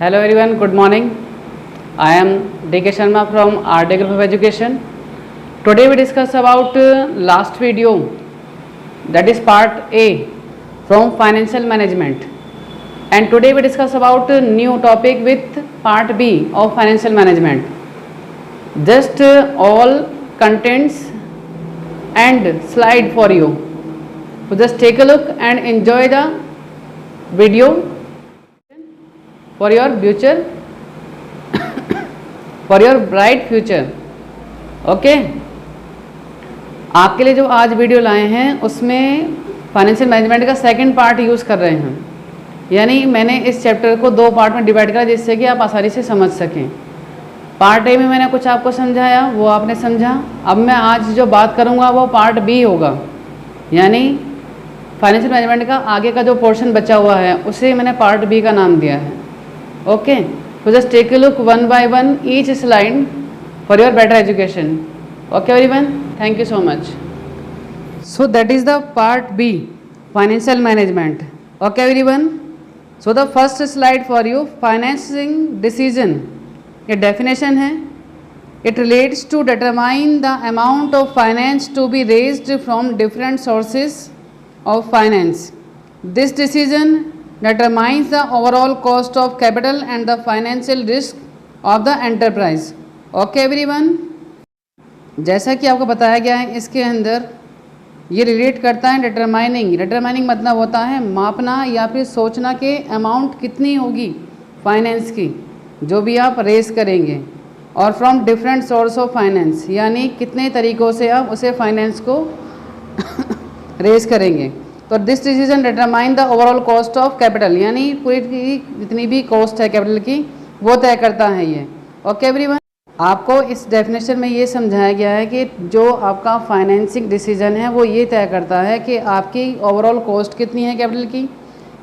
Hello everyone, good morning. I am D.K. Sharma from RD Group of Education. Today we discuss about last video, that is part A from financial management, and today we discuss about new topic with part B of financial management. Just all contents and slide for you. So just take a look and enjoy the video for your future, for your bright future. Okay, आपके लिए जो आज video लाए हैं उसमें financial management का second part use कर रहे हैं, यानी मैंने इस चैप्टर को दो पार्ट में डिवाइड करा जिससे कि आप आसानी से समझ सकें. पार्ट ए में मैंने कुछ आपको समझाया, वो आपने समझा. अब मैं आज जो बात करूँगा वो पार्ट बी होगा, यानी फाइनेंशियल मैनेजमेंट का आगे का जो पोर्शन बचा हुआ है उसे मैंने पार्ट बी का नाम दिया है. Okay, so just take a look one by one each slide for your better education. Okay everyone, thank you so much. So that is the part B, financial management. Okay everyone, so the first slide for you, financing decision. ये definition है. It relates to determine the amount of finance to be raised from different sources of finance. This decision determines the overall cost of capital and the financial risk of the enterprise. Okay everyone, जैसा कि आपको बताया गया है इसके अंदर ये relate करता है डिटरमाइनिंग मतलब होता है मापना या फिर सोचना कि अमाउंट कितनी होगी फाइनेंस की जो भी आप रेस करेंगे, और from different source of finance, यानी कितने तरीक़ों से आप उसे फाइनेंस को रेस करेंगे. तो this decision determine the overall cost of capital, यानी पूरी की जितनी भी कॉस्ट है कैपिटल की वो तय करता है ये. ओके एवरीवन, आपको इस डेफिनेशन में ये समझाया गया है कि जो आपका फाइनेंसिंग डिसीजन है वो ये तय करता है कि आपकी ओवरऑल कॉस्ट कितनी है कैपिटल की,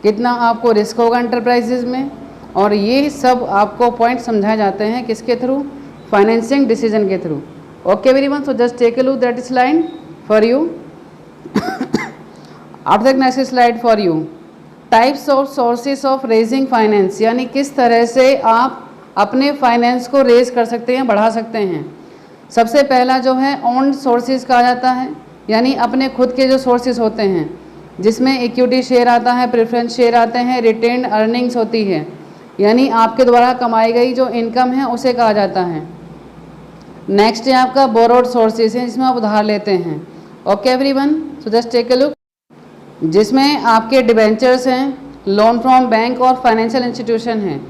कितना आपको रिस्क होगा एंटरप्राइजेज में, और ये सब आपको पॉइंट समझाए जाते हैं किसके थ्रू, फाइनेंसिंग डिसीजन के थ्रू. Okay everyone, so just take a look that slide for you. After the next slide for you, types of sources of raising finance, यानी किस तरह से आप अपने फाइनेंस को रेज कर सकते हैं, बढ़ा सकते हैं. सबसे पहला जो है ओन सोर्सेज कहा जाता है, यानी अपने खुद के जो सोर्सेज होते हैं जिसमें इक्विटी शेयर आता है, प्रेफरेंस शेयर आते हैं, रिटेन्ड अर्निंग्स होती है, यानी आपके द्वारा कमाई गई जो इनकम है उसे कहा जाता है. नेक्स्ट है आपका बोरोड सोर्सेज है जिसमें आप उधार लेते हैं. Okay everyone, so just take a look, जिसमें आपके डिबेंचर्स हैं, लोन फ्रॉम बैंक और फाइनेंशियल इंस्टीट्यूशन हैं.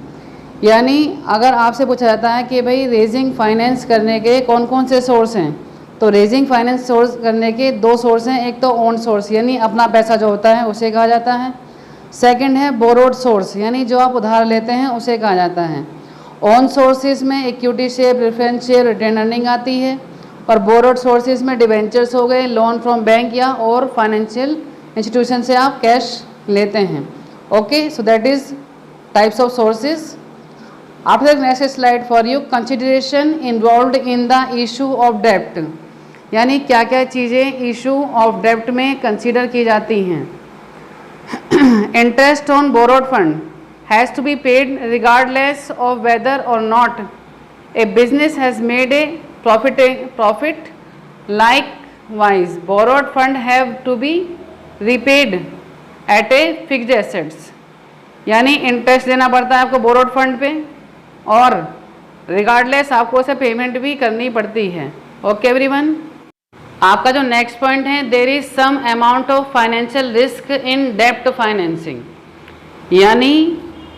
यानी अगर आपसे पूछा जाता है कि भाई रेजिंग फाइनेंस करने के कौन कौन से सोर्स हैं, तो रेजिंग फाइनेंस सोर्स करने के दो सोर्स हैं. एक तो ओन सोर्स यानी अपना पैसा जो होता है उसे कहा जाता है. सेकंड है बोरोड सोर्स, यानी जो आप उधार लेते हैं उसे कहा जाता है. ओन सोर्सेज में equity share, preference share, retain earning आती है, और बोरोड सोर्सेज में डिबेंचर्स हो गए, लोन फ्रॉम बैंक या और फाइनेंशियल इंस्टीट्यूशन से आप कैश लेते हैं. Okay, so that is types of sources. After the next slide for you, consideration involved in the issue of डेप्ट, यानी क्या क्या चीज़ें इशू ऑफ डेप्ट में कंसीडर की जाती हैं. Interest on borrowed fund has to be paid regardless of whether or not a business has made a profit. Likewise, borrowed fund have to be repaid at a fixed assets, यानी interest देना पड़ता है आपको borrowed fund पे, और regardless आपको उसे payment भी करनी पड़ती है. ओके एवरीवन, आपका जो नेक्स्ट पॉइंट है, there is some amount of financial risk in डेप्ट फाइनेंसिंग, यानी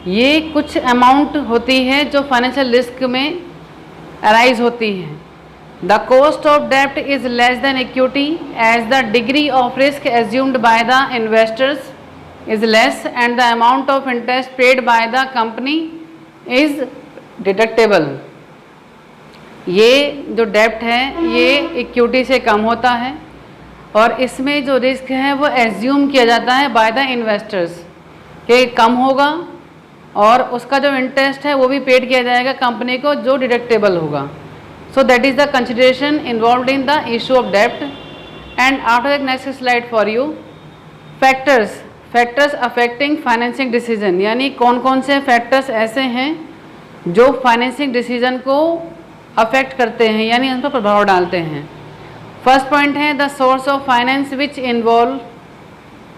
ये कुछ अमाउंट होती है जो फाइनेंशियल रिस्क में अराइज होती है. The cost of debt is less than equity as the degree of risk assumed by the investors is less and the amount of interest paid by the company is deductible. ये जो डेप्ट है ये equity से कम होता है, और इसमें जो रिस्क है वो एज्यूम किया जाता है बाय द इन्वेस्टर्स कि कम होगा, और उसका जो इंटरेस्ट है वो भी पेड किया जाएगा कंपनी को जो डिडक्टेबल होगा. So that is the consideration involved in the issue of debt. And after the next slide for you, factors factors affecting financing decision, यानी कौन कौन से फैक्टर्स ऐसे हैं जो फाइनेंसिंग डिसीजन को अफेक्ट करते हैं, यानी उन पर प्रभाव डालते हैं। फर्स्ट पॉइंट है the source of finance which involve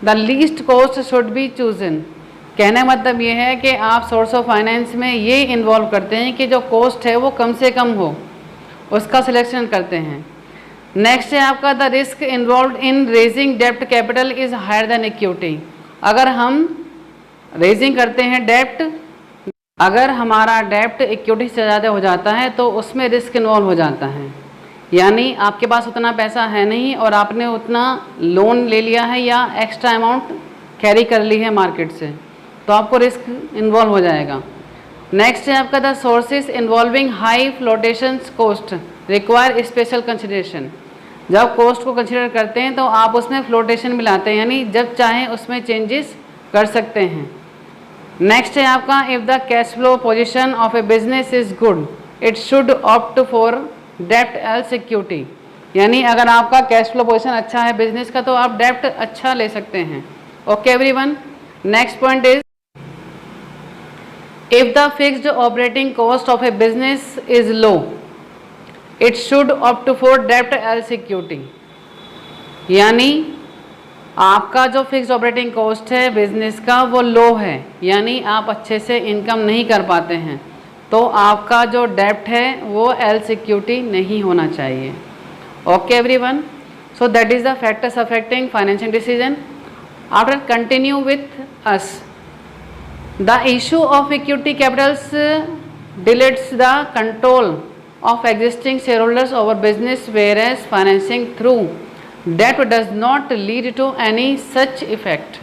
the least cost should be chosen. कहने मतलब ये है कि आप सोर्स ऑफ फाइनेंस में ये इन्वॉल्व करते हैं कि जो कॉस्ट है वो कम से कम हो, उसका सिलेक्शन करते हैं। नेक्स्ट है आपका the risk involve in raising डेप्ट capital is higher than equity. अगर हम रेजिंग करते हैं डेप्ट, अगर हमारा डेप्ट इक्विटी से ज़्यादा हो जाता है तो उसमें रिस्क इन्वॉल्व हो जाता है, यानी आपके पास उतना पैसा है नहीं और आपने उतना लोन ले लिया है या एक्स्ट्रा अमाउंट कैरी कर ली है मार्केट से, तो आपको रिस्क इन्वॉल्व हो जाएगा। नेक्स्ट है आपका the sources involving high flotations cost require special consideration. जब कॉस्ट को कंसिडर करते हैं तो आप उसमें फ्लोटेशन मिलाते हैं, यानी जब चाहें उसमें चेंजेस कर सकते हैं। नेक्स्ट है आपका if the cash flow position of a business is good it should opt for डेप्ट एल्स इक्विटी, यानी अगर आपका कैश फ्लो पोजिशन अच्छा है बिजनेस का तो आप डेप्ट अच्छा ले सकते हैं। Okay everyone, next point is if the fixed operating cost of a business is low it should opt for डेप्ट एल्स इक्विटी, यानी आपका जो फिक्स्ड ऑपरेटिंग कॉस्ट है बिजनेस का वो लो है, यानी आप अच्छे से इनकम नहीं कर पाते हैं, तो आपका जो डेप्ट है वो एल्स इक्विटी नहीं होना चाहिए। Okay everyone, so that is the factors affecting financial decision. After continue with us the issue of equity Capitals deletes the control of existing shareholders over business, whereas financing through debt does not lead to any such effect।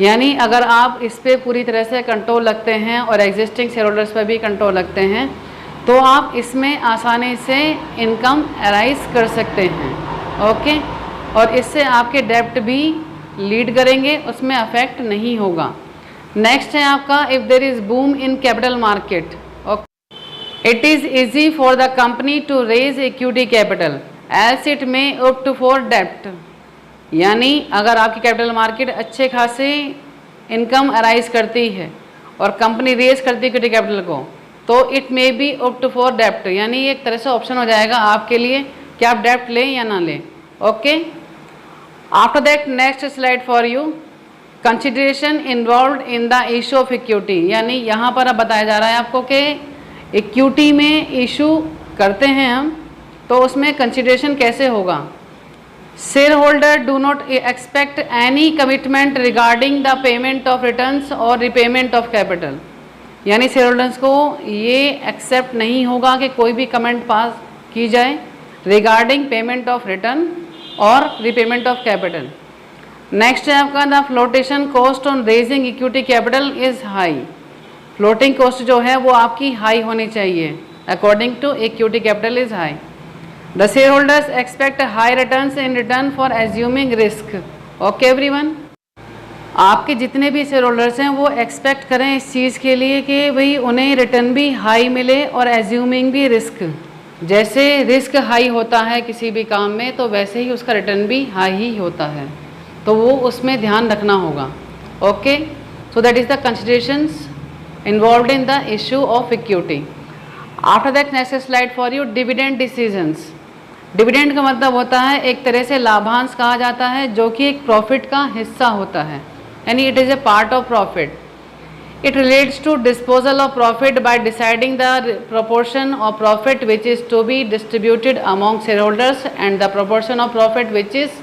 यानी अगर आप इस पे पूरी तरह से control रखते हैं और एग्जिस्टिंग शेयर होल्डर्स पर भी कंट्रोल रखते हैं तो आप इसमें आसानी से इनकम अराइज कर सकते हैं। ओके, और इससे आपके डेप्ट भी लीड करेंगे, उसमें अफेक्ट नहीं होगा। नेक्स्ट है आपका if there is boom in capital market it is easy for the company to raise equity capital as it may opt for debt, यानी अगर आपकी कैपिटल मार्केट अच्छे खासे इनकम अराइज करती है और कंपनी रेज करती है इक्विटी कैपिटल को तो it may be opt for debt, यानी एक तरह से ऑप्शन हो जाएगा आपके लिए कि आप डेप्ट लें या ना लें। Okay, after that next slide for you consideration involve in the issue of equity, यानी यहाँ पर अब बताया जा रहा है आपको कि इक्विटी में इशू करते हैं हम तो उसमें कंसिडरेशन कैसे होगा। Share holder do not expect any commitment regarding the payment of returns और रिपेमेंट ऑफ कैपिटल, यानी शेयर होल्डर्स को ये एक्सेप्ट नहीं होगा कि कोई भी कमेंट पास की जाए रिगार्डिंग पेमेंट ऑफ रिटर्न और रिपेमेंट ऑफ कैपिटल। नेक्स्ट है आपका the flotation cost on raising equity capital is high, floating cost जो है वो आपकी हाई होनी चाहिए according to equity capital is high. The share holders expect high returns in return for assuming risk. Okay everyone, आपके जितने भी share holders हैं वो एक्सपेक्ट करें इस चीज़ के लिए कि भाई उन्हें रिटर्न भी हाई मिले और एज्यूमिंग भी रिस्क, जैसे रिस्क हाई होता है किसी भी काम में तो वैसे ही उसका रिटर्न भी हाई ही होता है, तो वो उसमें ध्यान रखना होगा। Okay, so that is the considerations involved in the issue of equity. After that next slide for you dividend decisions। Dividend का मतलब होता है एक तरह से लाभांश कहा जाता है जो कि एक प्रॉफिट का हिस्सा होता है, यानी it is a part of profit. It relates to disposal of profit by deciding the proportion of profit which is to be distributed among shareholders and the proportion of profit which is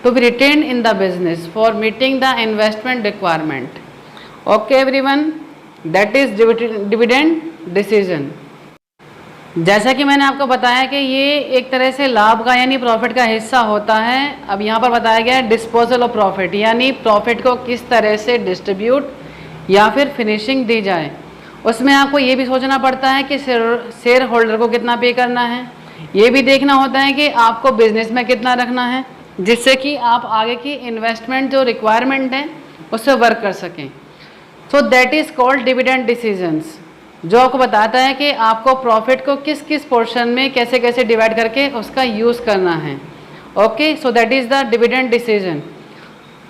to be retained in the business for meeting the investment requirement। Okay everyone, that is dividend decision. जैसा कि मैंने आपको बताया कि ये एक तरह से लाभ का यानी प्रॉफिट का हिस्सा होता है। अब यहाँ पर बताया गया है डिस्पोजल ऑफ प्रॉफिट, यानी प्रॉफिट को किस तरह से डिस्ट्रीब्यूट या फिर फिनिशिंग दी जाए। उसमें आपको ये भी सोचना पड़ता है कि शेयर होल्डर को कितना पे करना है, ये भी देखना होता है कि आपको बिजनेस में कितना रखना है जिससे कि आप आगे की इन्वेस्टमेंट जो रिक्वायरमेंट है उस पर वर्क कर सकें। सो that is called dividend decisions, जो आपको बताता है कि आपको प्रॉफिट को किस किस पोर्शन में कैसे कैसे डिवाइड करके उसका यूज़ करना है। Okay, so that is the dividend decision.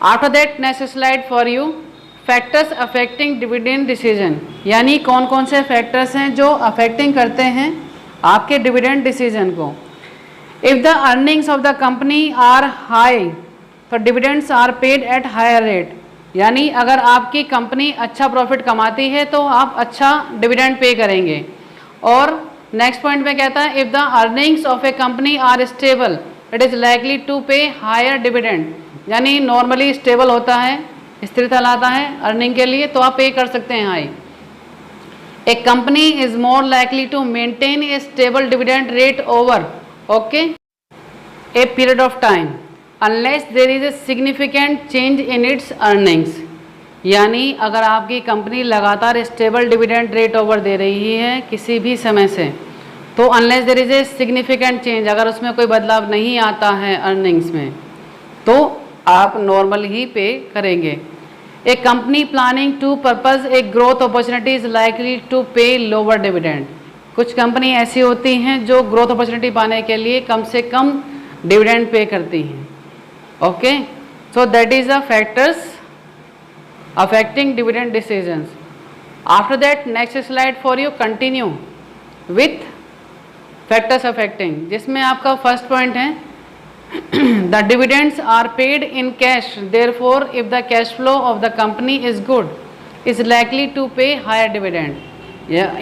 After that next slide for you, factors affecting dividend decision, यानी कौन कौन से फैक्टर्स हैं जो अफेक्टिंग करते हैं आपके डिविडेंड डिसीजन को। If the earnings of the company are high तो dividends are paid at higher rate, यानी अगर आपकी कंपनी अच्छा प्रॉफिट कमाती है तो आप अच्छा डिविडेंड पे करेंगे। और नेक्स्ट पॉइंट में कहता है if the earnings of a company are stable it is likely to pay higher dividend, यानी नॉर्मली स्टेबल होता है, स्थिरता लाता है अर्निंग के लिए, तो आप पे कर सकते हैं high. A company is more likely to maintain a stable dividend rate over okay a period of time unless there is a significant change in its earnings, यानी अगर आपकी कंपनी लगातार स्टेबल डिविडेंड रेट ओवर दे रही है किसी भी समय से, तो unless there is a significant change, अगर उसमें कोई बदलाव नहीं आता है अर्निंग्स में, तो आप नॉर्मल ही पे करेंगे। A company planning to purpose a growth opportunity is likely to pay lower dividend, कुछ कंपनी ऐसी होती हैं जो ग्रोथ अपॉर्चुनिटी पाने के लिए कम से कम डिविडेंड पे करती हैं। Okay, so that is the factors affecting dividend decisions. After that next slide for you continue with factors affecting, जिसमें आपका फर्स्ट पॉइंट है the dividends are paid in cash, therefore if the cash flow of the company is good is likely to pay higher dividend,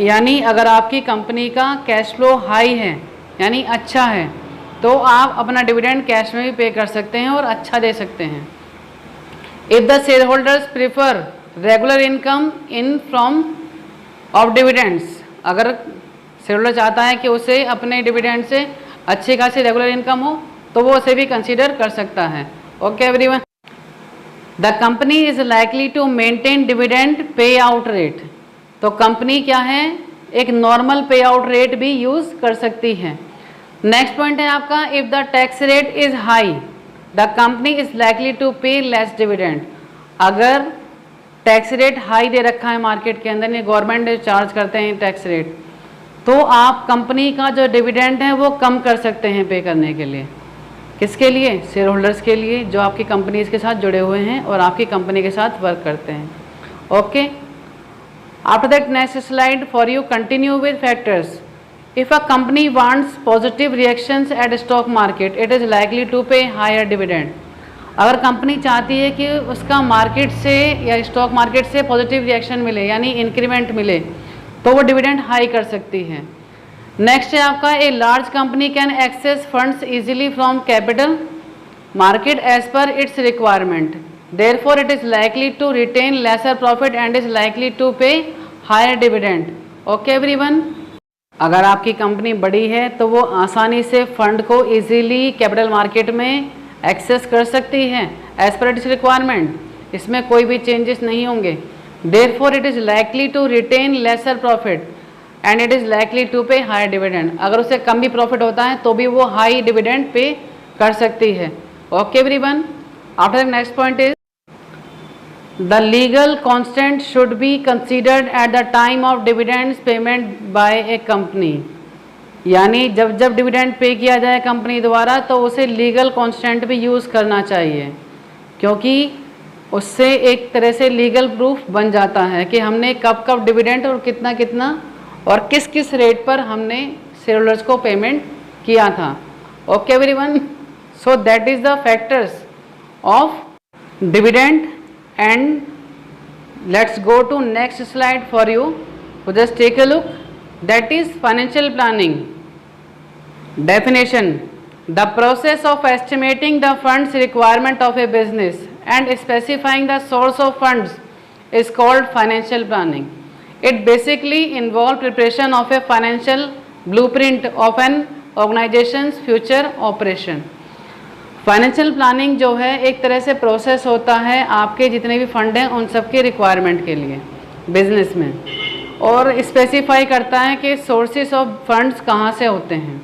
यानी अगर आपकी company का cash flow high है यानी अच्छा है तो आप अपना डिविडेंड कैश में भी पे कर सकते हैं और अच्छा दे सकते हैं। If the share holders prefer regular income in from of dividends, अगर शेयर होल्डर चाहता है कि उसे अपने डिविडेंड से अच्छी खासी रेगुलर इनकम हो तो वो उसे भी कंसीडर कर सकता है। Okay everyone, the company is likely to maintain dividend pay out rate, तो कंपनी क्या है एक नॉर्मल पे आउट रेट भी यूज कर सकती है। नेक्स्ट पॉइंट है आपका if the tax rate is high the company is likely to pay less dividend, अगर टैक्स रेट हाई दे रखा है मार्केट के अंदर, गवर्नमेंट चार्ज करते हैं टैक्स रेट, तो आप कंपनी का जो डिविडेंड है वो कम कर सकते हैं पे करने के लिए। किसके लिए? शेयर होल्डर्स के लिए जो आपकी कंपनीज के साथ जुड़े हुए हैं और आपकी कंपनी के साथ वर्क करते हैं। Okay, after that next slide for you continue with factors. If a company wants positive reactions at stock market it is likely to pay higher dividend, अगर कंपनी चाहती है कि उसका मार्केट से या स्टॉक मार्केट से पॉजिटिव रिएक्शन मिले यानी इंक्रीमेंट मिले, तो वो डिविडेंड हाई कर सकती है। नेक्स्ट है आपका a large company can access funds easily from capital market as per its requirement, therefore it is likely to retain lesser profit and is likely to pay higher dividend. Okay everyone, अगर आपकी company बड़ी है तो वो आसानी से fund को easily capital market में एक्सेस कर सकती है एज पर इट्स रिक्वायरमेंट, इसमें कोई भी चेंजेस नहीं होंगे। Therefore it is likely to retain lesser profit and it is likely to pay high dividend, अगर उसे कम भी प्रॉफिट होता है तो भी वो हाई डिविडेंड पे कर सकती है। Okay everyone, after the next point is the legal constant should be considered at the time of dividends payment by A company, यानी जब जब डिविडेंड पे किया जाए कंपनी द्वारा तो उसे लीगल कॉन्स्टेंट भी यूज़ करना चाहिए, क्योंकि उससे एक तरह से लीगल प्रूफ बन जाता है कि हमने कब कब डिविडेंड और कितना कितना और किस किस रेट पर हमने शेयर होल्डर्स को पेमेंट किया था। Okay everyone, so that is the factors of dividend and let's go to next slide for you, just take a look, that is financial planning. Definition, the process of estimating the funds requirement of a business and specifying the source of funds is called financial planning. It basically involves preparation of a financial blueprint of an organization's future operation. Financial planning जो है एक तरह से process होता है आपके जितने भी फंड हैं उन सब के रिक्वायरमेंट के लिए बिजनेस में, और स्पेसिफाई करता है कि सोर्सेस ऑफ फंड्स कहाँ से होते हैं।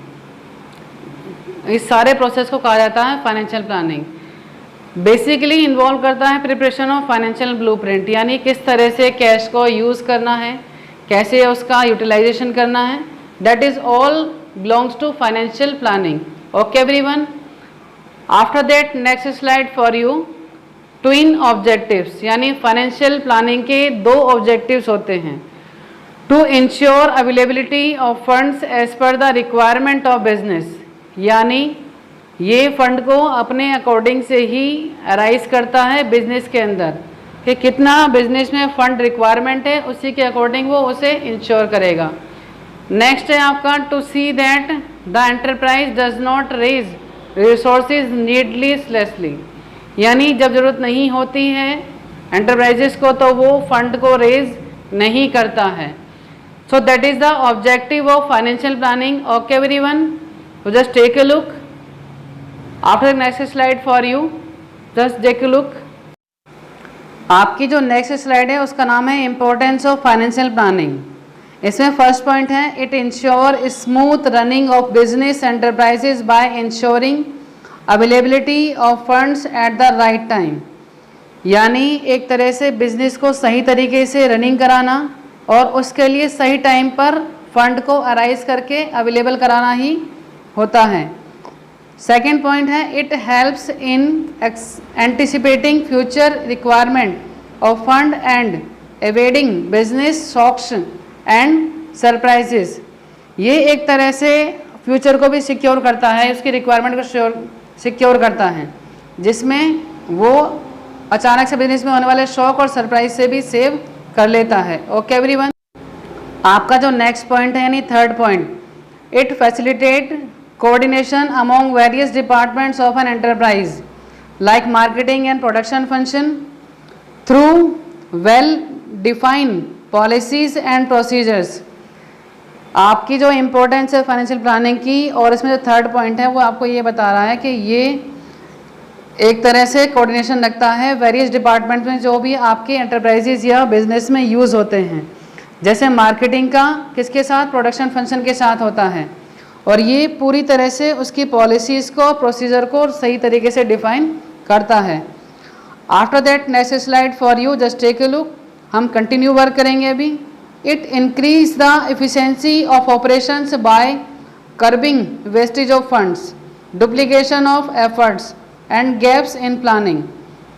इस सारे प्रोसेस को कहा जाता है फाइनेंशियल प्लानिंग। बेसिकली इन्वॉल्व करता है प्रिपरेशन ऑफ फाइनेंशियल ब्लूप्रिंट, यानी किस तरह से कैश को यूज़ करना है, कैसे उसका यूटिलाइजेशन करना है, that is all belongs to financial planning. Okay everyone, after that next slide for you, twin objectives, यानी फाइनेंशियल प्लानिंग के दो ऑब्जेक्टिव्स होते हैं। To ensure availability of funds as per the requirement of business, यानी ये fund को अपने according से ही अराइज करता है बिजनेस के अंदर कि कितना बिजनेस में फंड रिक्वायरमेंट है, उसी के अकॉर्डिंग वो उसे इंश्योर करेगा। नेक्स्ट है आपका to see that the enterprise does not raise resources needlessly, यानी जब ज़रूरत नहीं होती है एंटरप्राइजेस को तो वो फंड को रेज नहीं करता है। सो that is the objective of financial planning. Okay everyone, so just take a look. After the next slide for you, just take a look. आपकी जो नेक्स्ट स्लाइड है उसका नाम है इम्पोर्टेंस ऑफ फाइनेंशियल प्लानिंग। इसमें फर्स्ट पॉइंट है it ensure smooth running of business enterprises by ensuring availability of funds at the right time, यानी एक तरह से बिजनेस को सही तरीके से रनिंग कराना और उसके लिए सही टाइम पर फंड को अराइज करके अवेलेबल कराना ही होता है। सेकेंड पॉइंट है it helps in anticipating future requirement of fund and avoiding business shocks and surprises, ये एक तरह से फ्यूचर को भी सिक्योर करता है, उसकी रिक्वायरमेंट को सिक्योर करता है, जिसमें वो अचानक से बिजनेस में होने वाले शॉक और सरप्राइज से भी सेव कर लेता है। ओके एवरीवन, आपका जो नेक्स्ट पॉइंट है यानी third point, it facilitate coordination among various departments of an enterprise like marketing and production function through well defined policies and procedures। आपकी जो इम्पोर्टेंस है फाइनेंशियल प्लानिंग की और इसमें जो थर्ड पॉइंट है वो आपको ये बता रहा है कि ये एक तरह से कोऑर्डिनेशन रखता है वेरियस डिपार्टमेंट में जो भी आपके एंटरप्राइजेज या बिजनेस में यूज़ होते हैं, जैसे मार्केटिंग का किसके साथ, प्रोडक्शन फंक्शन के साथ होता है, और ये पूरी तरह से उसकी पॉलिसीज़ को प्रोसीजर को सही तरीके से डिफाइन करता है। After that next slide for you, just take a look. हम कंटिन्यू वर्क करेंगे अभी। It increase the efficiency of operations by curbing wastage of funds, duplication of efforts and gaps in planning,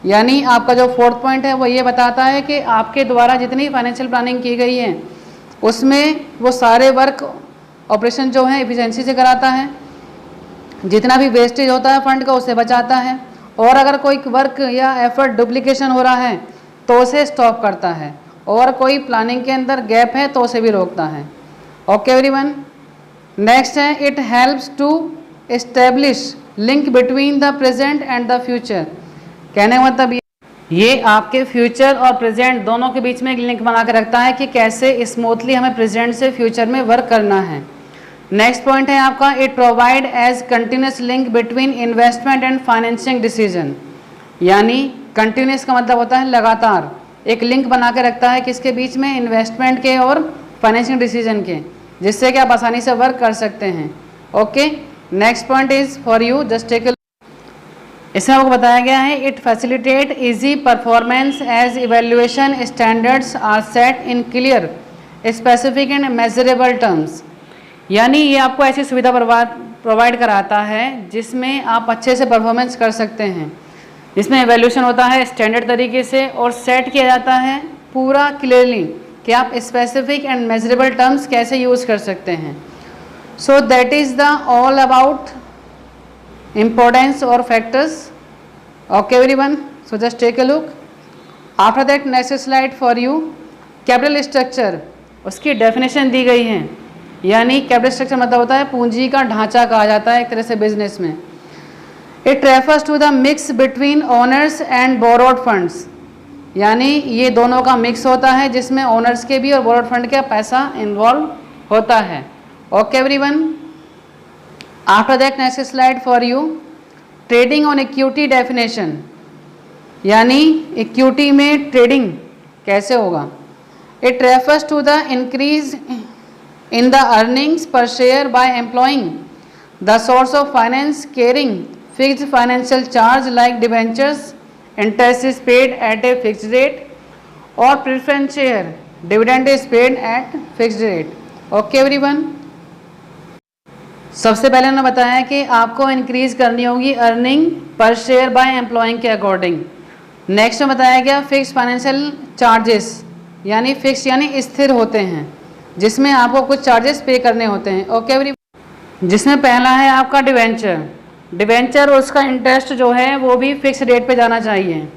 यानी आपका जो fourth point है वो ये बताता है कि आपके द्वारा जितनी फाइनेंशियल प्लानिंग की गई है उसमें वो सारे वर्क ऑपरेशन जो है एफिशिएंसी से कराता है, जितना भी वेस्टेज होता है फंड का उसे बचाता है, और अगर कोई वर्क या एफर्ट डुप्लीकेशन हो रहा है तो उसे स्टॉप करता है, और कोई प्लानिंग के अंदर गैप है तो उसे भी रोकता है। ओके एवरीवन, नेक्स्ट है it helps to establish link between the present and the future. कहने का मतलब ये आपके फ्यूचर और प्रेजेंट दोनों के बीच में एक लिंक बना के रखता है कि कैसे स्मूथली हमें प्रेजेंट से फ्यूचर में वर्क करना है। नेक्स्ट पॉइंट है आपका it provide as continuous link between investment and financing decision, यानी कंटिन्यूस का मतलब होता है लगातार, एक लिंक बना के रखता है किसके बीच में, इन्वेस्टमेंट के और फाइनेंसिंग डिसीजन के, जिससे कि आप आसानी से वर्क कर सकते हैं। Okay, next point is for you, just take a, इसमें आपको बताया गया है it facilitate easy performance as evaluation standards are set in clear specific and measurable terms, यानी ये आपको ऐसी सुविधा प्रोवाइड कराता है जिसमें आप अच्छे से परफॉर्मेंस कर सकते हैं, जिसमें इवेल्यूशन होता है स्टैंडर्ड तरीके से और सेट किया जाता है पूरा क्लियरली कि आप स्पेसिफिक एंड मेजरेबल टर्म्स कैसे यूज़ कर सकते हैं। So that is the all about importance or factors. Okay everyone, so just take a look. After that next slide for you, capital structure, उसकी definition दी गई है, यानी capital structure मतलब होता है पूंजी का ढांचा कहा जाता है एक तरह से बिजनेस में। It refers to the mix between owners and borrowed funds, यानी ये दोनों का मिक्स होता है जिसमें ओनर्स के भी और borrowed फंड का पैसा इन्वॉल्व होता है। Okay everyone, after that next slide for you, trading on equity definition, यानी इक्विटी में ट्रेडिंग कैसे होगा। It refers to the increase in the earnings per share by employing the source of finance carrying fixed financial charge like debentures, interest is paid at a fixed rate और preference share dividend is paid at fixed rate. Okay everyone, सबसे पहले उन्होंने बताया कि आपको increase करनी होगी earning per share by employing के अकॉर्डिंग, नेक्स्ट में बताया गया फिक्स फाइनेंशियल चार्जेस, यानी फिक्स यानी स्थिर होते हैं, जिसमें आपको कुछ चार्जेस पे करने होते हैं। ओके एवरी, जिसमें पहला है आपका डिवेंचर। डिवेंचर और उसका इंटरेस्ट जो है वो भी फिक्स रेट पे जाना चाहिए।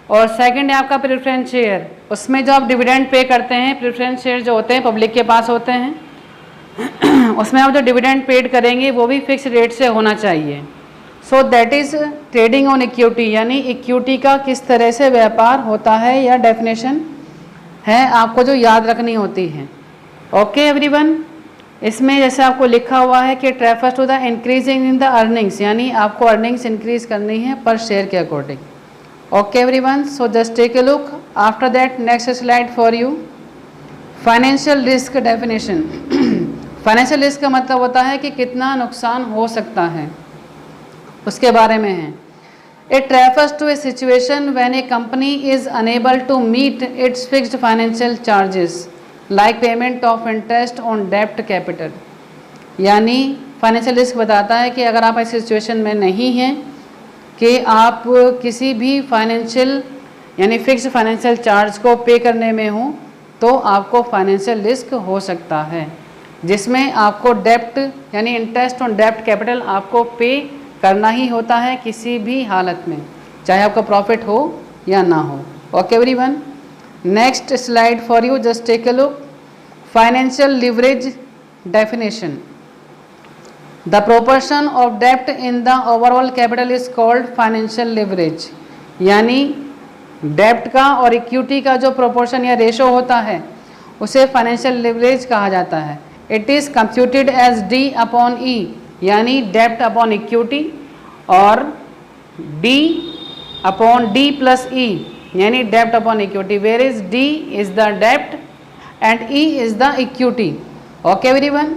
और सेकंड है आपका प्रेफरेंस शेयर, उसमें जो आप डिविडेंड पे करते हैं, प्रेफरेंस शेयर जो होते हैं पब्लिक के पास होते हैं उसमें आप जो डिविडेंड पेड करेंगे वो भी फिक्स रेट से होना चाहिए। सो that is trading on equity, यानी इक्विटी का किस तरह से व्यापार होता है या डेफिनेशन है आपको जो याद रखनी होती है। ओके एवरीवन, इसमें जैसे आपको लिखा हुआ है कि it refers to the increasing in the earnings, यानी आपको अर्निंग्स इंक्रीज करनी है पर शेयर के according. Okay everyone, so just take a look. After that next slide for you, financial risk definition. Financial risk का मतलब होता है कि कितना नुकसान हो सकता है, उसके बारे में है। It refers to a situation when a company is unable to meet its fixed financial charges like payment of interest on डेप्ट कैपिटल, यानी फाइनेंशियल रिस्क बताता है कि अगर आप ऐसी सिचुएशन में नहीं हैं कि आप किसी भी फाइनेंशियल यानी फिक्स्ड फाइनेंशियल चार्ज को पे करने में हो, तो आपको फाइनेंशियल रिस्क हो सकता है, जिसमें आपको डेप्ट यानी इंटरेस्ट ऑन डेप्ट कैपिटल आपको पे करना ही होता है किसी भी हालत में, चाहे आपका प्रॉफिट हो या ना हो। Okay everyone, next slide for you, just take a look. Financial leverage definition, the proportion of डेप्ट in the overall capital is called financial leverage, यानी डेप्ट का और इक्विटी का जो प्रोपोर्शन या रेशो होता है उसे फाइनेंशियल लिवरेज कहा जाता है। It is computed as D upon E, यानी डेप्ट अपॉन इक्विटी, और D upon D plus E, यानी डेप्ट upon equity, where is D is the डेप्ट and E is the equity. Okay everyone,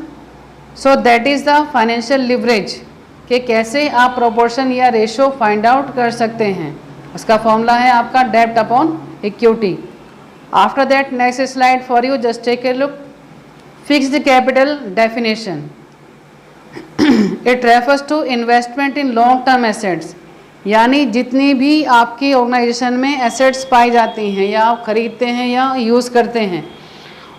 so that is the financial leverage, कि कैसे आप proportion या रेशो फाइंड आउट कर सकते हैं। उसका फॉर्मूला है आपका डेप्ट upon equity. After that next slide for you, just take a look. Fixed capital definition, it refers to investment in long term assets, यानी जितनी भी आपकी ऑर्गेनाइजेशन में एसेट्स पाई जाती हैं या आप खरीदते हैं या यूज़ करते हैं,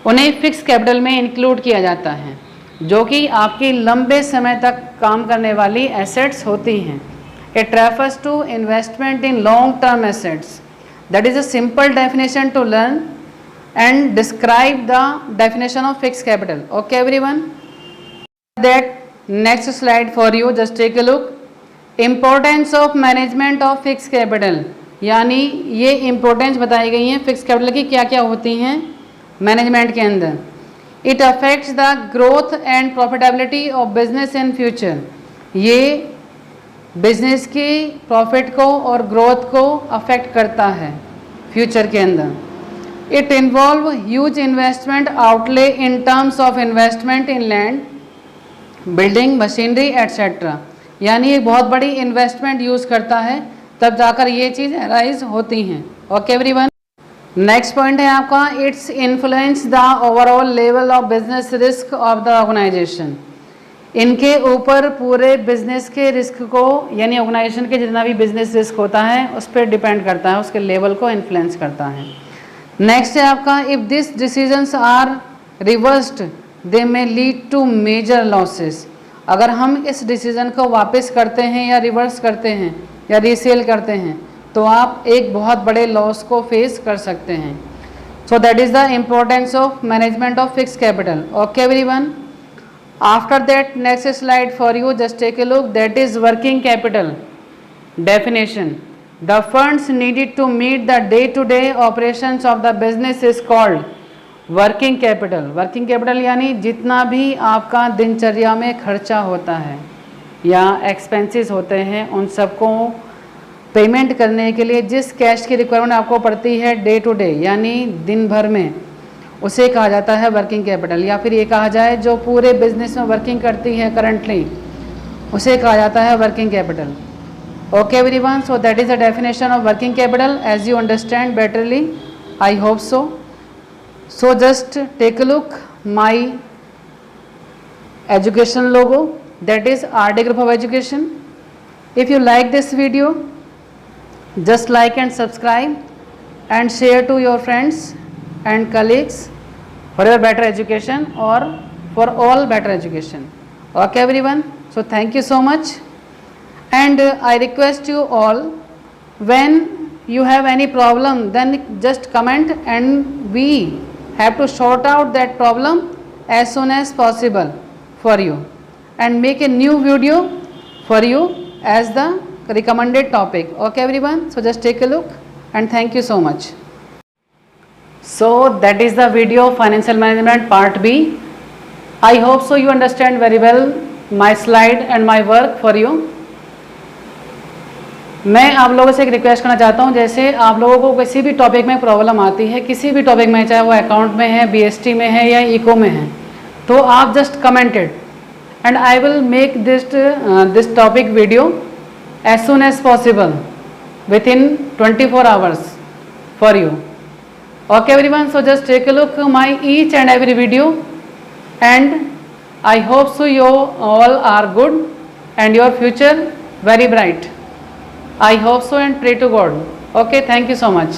उन्हें फिक्स कैपिटल में इंक्लूड किया जाता है, जो कि आपकी लंबे समय तक काम करने वाली एसेट्स होती हैं। It refers to investment in long term assets. That is a simple definition to learn and describe the definition of fixed capital. Okay everyone, that next slide for you, just take a look. Importance of management of fixed capital, यानी ये importance बताई गई हैं fix capital की क्या क्या होती हैं मैनेजमेंट के अंदर। It affects the growth and profitability of business in future, ये बिजनेस की प्रॉफिट को और ग्रोथ को अफेक्ट करता है फ्यूचर के अंदर। It involve huge investment outlay in terms of investment in land, building, machinery, etc. यानी एक बहुत बड़ी इन्वेस्टमेंट यूज़ करता है तब जाकर ये चीज़ अराइज होती हैं। ओके एवरीवन, नेक्स्ट पॉइंट है आपका, its influence the overall level of business risk of the organization, इनके ऊपर पूरे बिजनेस के रिस्क को यानी ऑर्गेनाइजेशन के जितना भी बिजनेस रिस्क होता है उस पर डिपेंड करता है, उसके लेवल को इन्फ्लुएंस करता है। नेक्स्ट है आपका, if this decisions are reversed they may lead to major losses, अगर हम इस डिसीज़न को वापस करते हैं या रिवर्स करते हैं या रीसेल करते हैं तो आप एक बहुत बड़े लॉस को फेस कर सकते हैं। So that is the importance of management of fix capital. Okay everyone, after that next slide for you, just take a look. That is working capital definition, the funds needed to meet the day-to-day operations of the business is called working capital। working capital यानी जितना भी आपका दिनचर्या में खर्चा होता है या एक्सपेंसेस होते हैं उन सबको पेमेंट करने के लिए जिस कैश की रिक्वायरमेंट आपको पड़ती है डे टू डे यानी दिन भर में, उसे कहा जाता है वर्किंग कैपिटल। या फिर ये कहा जाए जो पूरे बिजनेस में वर्किंग करती है करंटली, उसे कहा जाता है working capital. Okay everyone, so that is the definition of working capital as you understand betterly, I hope so. So just take a look my education logo, that is RD Group of Education. If you like this video, Just like and subscribe and share to your friends and colleagues for your better education or for all better education. Okay everyone, so thank you so much, and I request you all, when you have any problem then just comment and we have to sort out that problem as soon as possible for you and make a new video for you as the recommended topic. Okay everyone, so just take a look and thank you so much. So that is the video of financial management part B. I hope so you understand very well my slide and my work for you. मैं आप लोगों से एक request करना चाहता हूँ, जैसे आप लोगों को किसी भी टॉपिक में प्रॉब्लम आती है, किसी भी टॉपिक में, चाहे वो अकाउंट में है, बीएसटी में है या इको में है, तो आप just commented and I will make this topic video as soon as possible within 24 hours for you. Okay everyone, so just take a look my each and every video and I hope so you all are good and your future very bright. I hope so and pray to God. Okay, thank you so much.